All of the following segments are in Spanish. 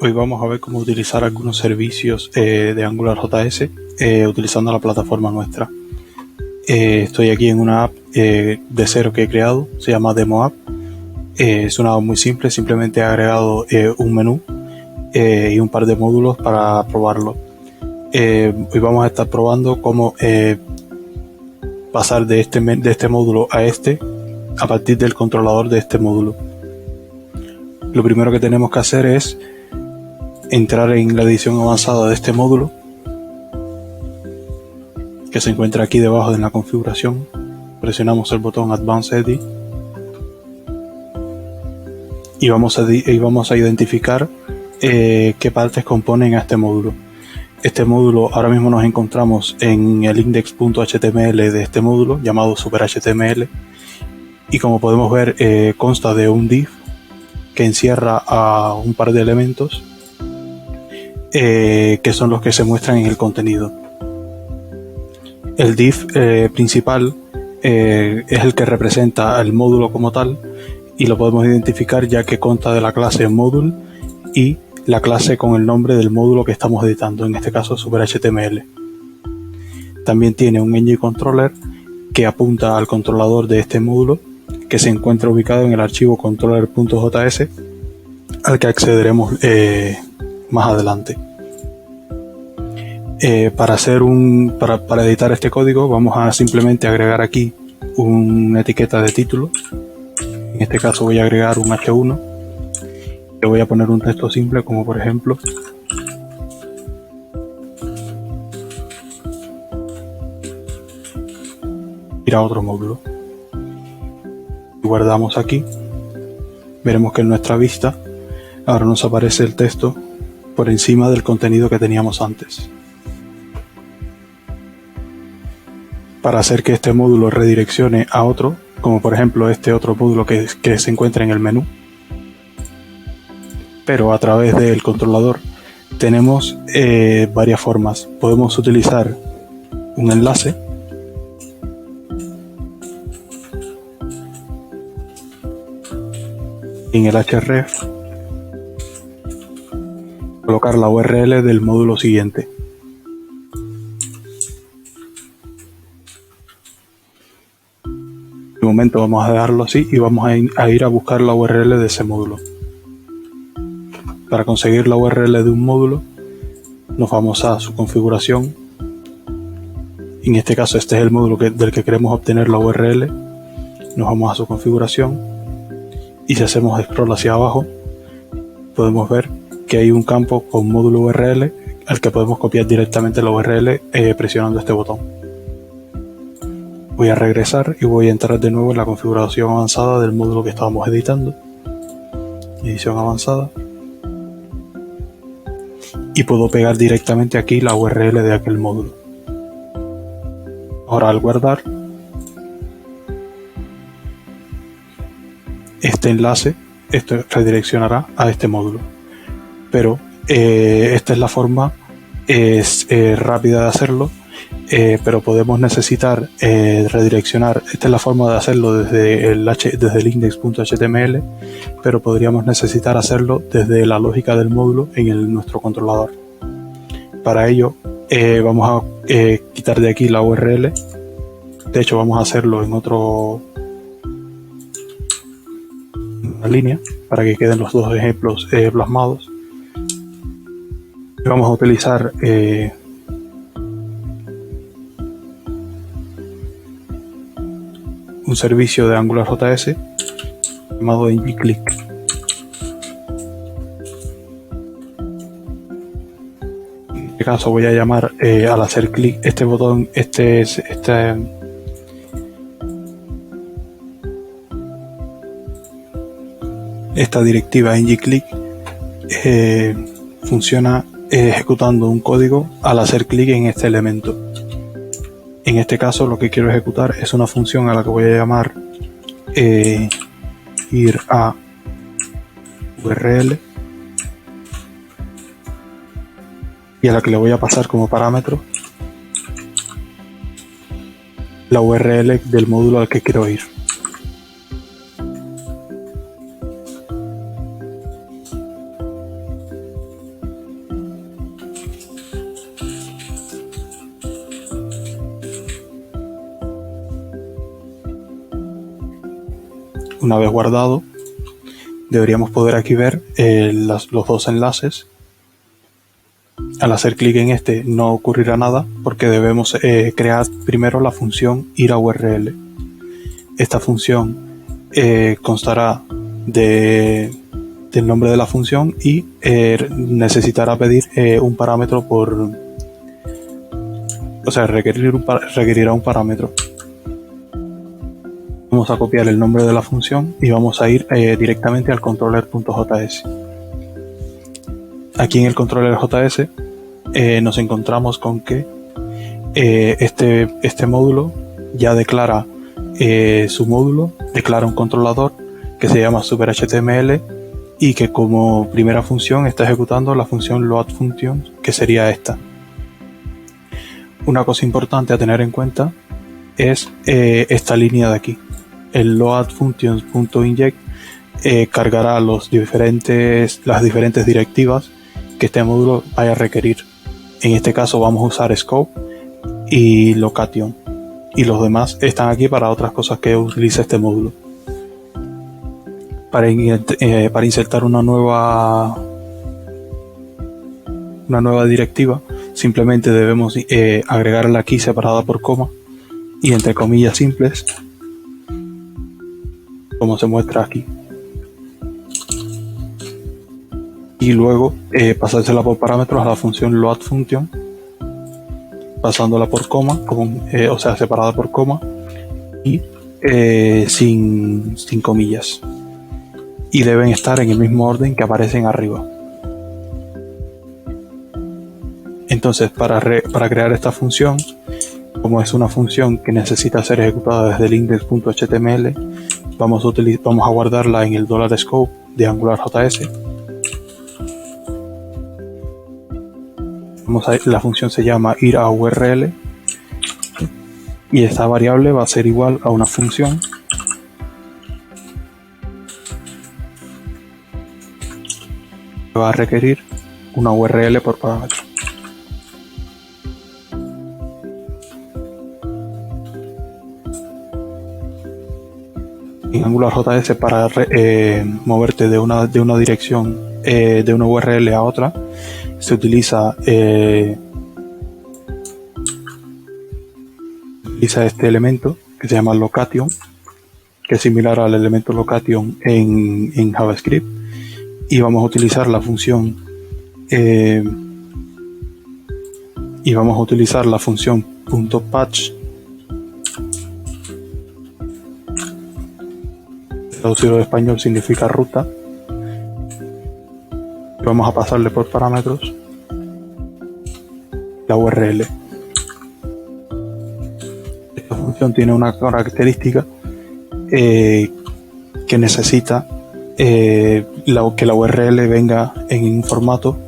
Hoy vamos a ver cómo utilizar algunos servicios de AngularJS utilizando la plataforma nuestra. Estoy aquí en una app de cero que he creado, se llama Demo App. Es una app muy simple, simplemente he agregado un menú y un par de módulos para probarlo. Hoy vamos a estar probando cómo pasar de este módulo a partir del controlador de este módulo. Lo primero que tenemos que hacer es entrar en la edición avanzada de este módulo, que se encuentra aquí debajo de la configuración. Presionamos el botón Advanced Edit y vamos a identificar qué partes componen a este módulo. Este módulo, ahora mismo nos encontramos en el index.html de este módulo llamado super.html, y como podemos ver consta de un div que encierra a un par de elementos que son los que se muestran en el contenido. El div principal es el que representa el módulo como tal, y lo podemos identificar ya que consta de la clase module y la clase con el nombre del módulo que estamos editando, en este caso super.html. También tiene un engine controller que apunta al controlador de este módulo, que se encuentra ubicado en el archivo controller.js, al que accederemos más adelante. Para editar este código vamos a simplemente agregar aquí una etiqueta de título. En este caso voy a agregar un H1. Le voy a poner un texto simple, como por ejemplo ir a otro módulo. Y guardamos aquí. Veremos que en nuestra vista ahora nos aparece el texto por encima del contenido que teníamos antes. Para hacer que este módulo redireccione a otro, como por ejemplo este otro módulo que se encuentra en el menú, pero a través del controlador, tenemos varias formas. Podemos utilizar un enlace, en el href colocar la URL del módulo siguiente. De momento vamos a dejarlo así y vamos a ir a buscar la URL de ese módulo. Para conseguir la URL de un módulo, nos vamos a su configuración. En este caso este es el módulo del que queremos obtener la URL. Nos vamos a su configuración y si hacemos scroll hacia abajo, podemos ver que hay un campo con módulo URL al que podemos copiar directamente la URL presionando este botón. Voy a regresar y voy a entrar de nuevo en la configuración avanzada del módulo que estábamos editando. Edición avanzada. Y puedo pegar directamente aquí la URL de aquel módulo. Ahora al guardar, este enlace redireccionará a este módulo. Pero esta es la forma rápida de hacerlo. Pero podemos necesitar redireccionar. Esta es la forma de hacerlo desde el index.html, pero podríamos necesitar hacerlo desde la lógica del módulo en nuestro controlador. Para ello vamos a quitar de aquí la URL. De hecho vamos a hacerlo en una línea para que queden los dos ejemplos plasmados. Vamos a utilizar un servicio de AngularJS llamado ngClick. En este caso voy a llamar al hacer clic este botón, esta directiva ngClick funciona ejecutando un código al hacer clic en este elemento. En este caso lo que quiero ejecutar es una función a la que voy a llamar ir a URL, y a la que le voy a pasar como parámetro la URL del módulo al que quiero ir. Una vez guardado, deberíamos poder aquí ver los dos enlaces. Al hacer clic en este no ocurrirá nada porque debemos crear primero la función ir a URL. Esta función constará del nombre de la función y necesitará pedir un parámetro requerirá un parámetro. Vamos a copiar el nombre de la función y vamos a ir directamente al controller.js. Aquí en el controller.js nos encontramos con que este módulo ya declara su módulo, declara un controlador que se llama super.html y que como primera función está ejecutando la función loadFunction, que sería esta. Una cosa importante a tener en cuenta es esta línea de aquí. El loadFunctions.inject cargará las diferentes directivas que este módulo vaya a requerir. En este caso vamos a usar scope y location, y los demás están aquí para otras cosas que utiliza este módulo. Para insertar una nueva directiva, simplemente debemos agregarla aquí separada por coma y entre comillas simples, como se muestra aquí, y luego pasársela por parámetros a la función loadFunction, pasándola por coma, separada por coma y sin comillas, y deben estar en el mismo orden que aparecen arriba. Entonces para crear esta función, como es una función que necesita ser ejecutada desde el index.html, vamos a guardarla en el $scope de AngularJS. La función se llama ir a URL y esta variable va a ser igual a una función que va a requerir una URL por parámetro. En AngularJS, para moverte de una dirección de una URL a otra, se utiliza este elemento que se llama location, que es similar al elemento location en JavaScript, y vamos a utilizar la función .patch, traducido de español significa ruta. Vamos a pasarle por parámetros la URL. Esta función tiene una característica que necesita que la URL venga en un formato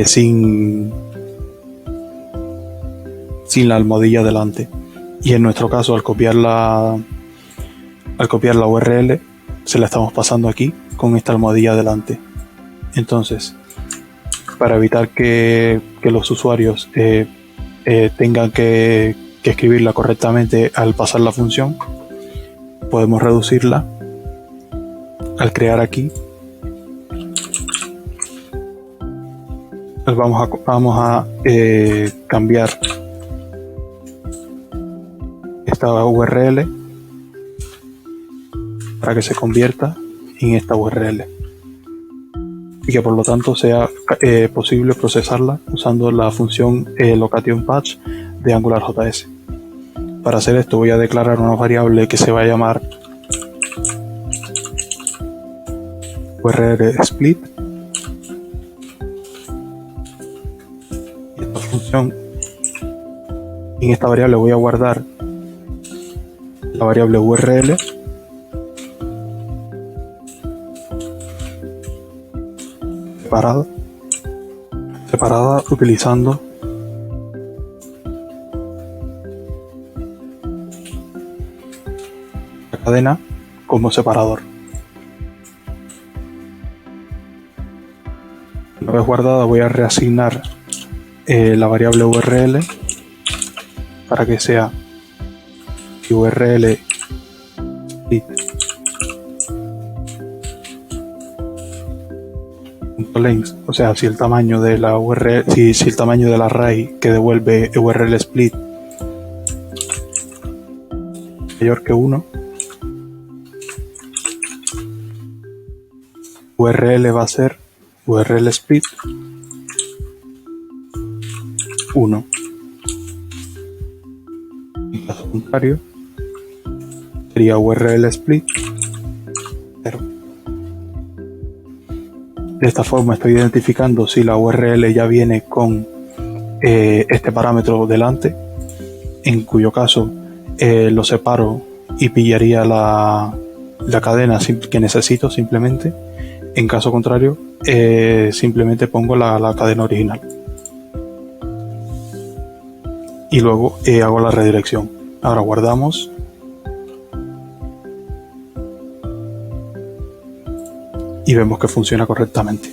sin la almohadilla delante, y en nuestro caso al copiar la URL se la estamos pasando aquí con esta almohadilla delante. Entonces, para evitar que los usuarios tengan que escribirla correctamente al pasar la función, podemos reducirla al aquí. Pues vamos a cambiar esta URL para que se convierta en esta URL y que por lo tanto sea posible procesarla usando la función location_patch de AngularJS. Para hacer esto voy a declarar una variable que se va a llamar URL_split. Esta función, en esta variable voy a guardar la variable URL separada utilizando la cadena como separador. Una vez guardada voy a reasignar la variable URL para que sea si URL split length, o sea, si el tamaño de la URL, si el tamaño del array que devuelve URL split mayor que 1, URL va a ser URL split 1. En caso contrario, sería URL split 0. De esta forma estoy identificando si la URL ya viene con este parámetro delante, en cuyo caso lo separo y pillaría la cadena que necesito simplemente. En caso contrario, simplemente pongo la cadena original. Y luego hago la redirección. Ahora guardamos. Y vemos que funciona correctamente.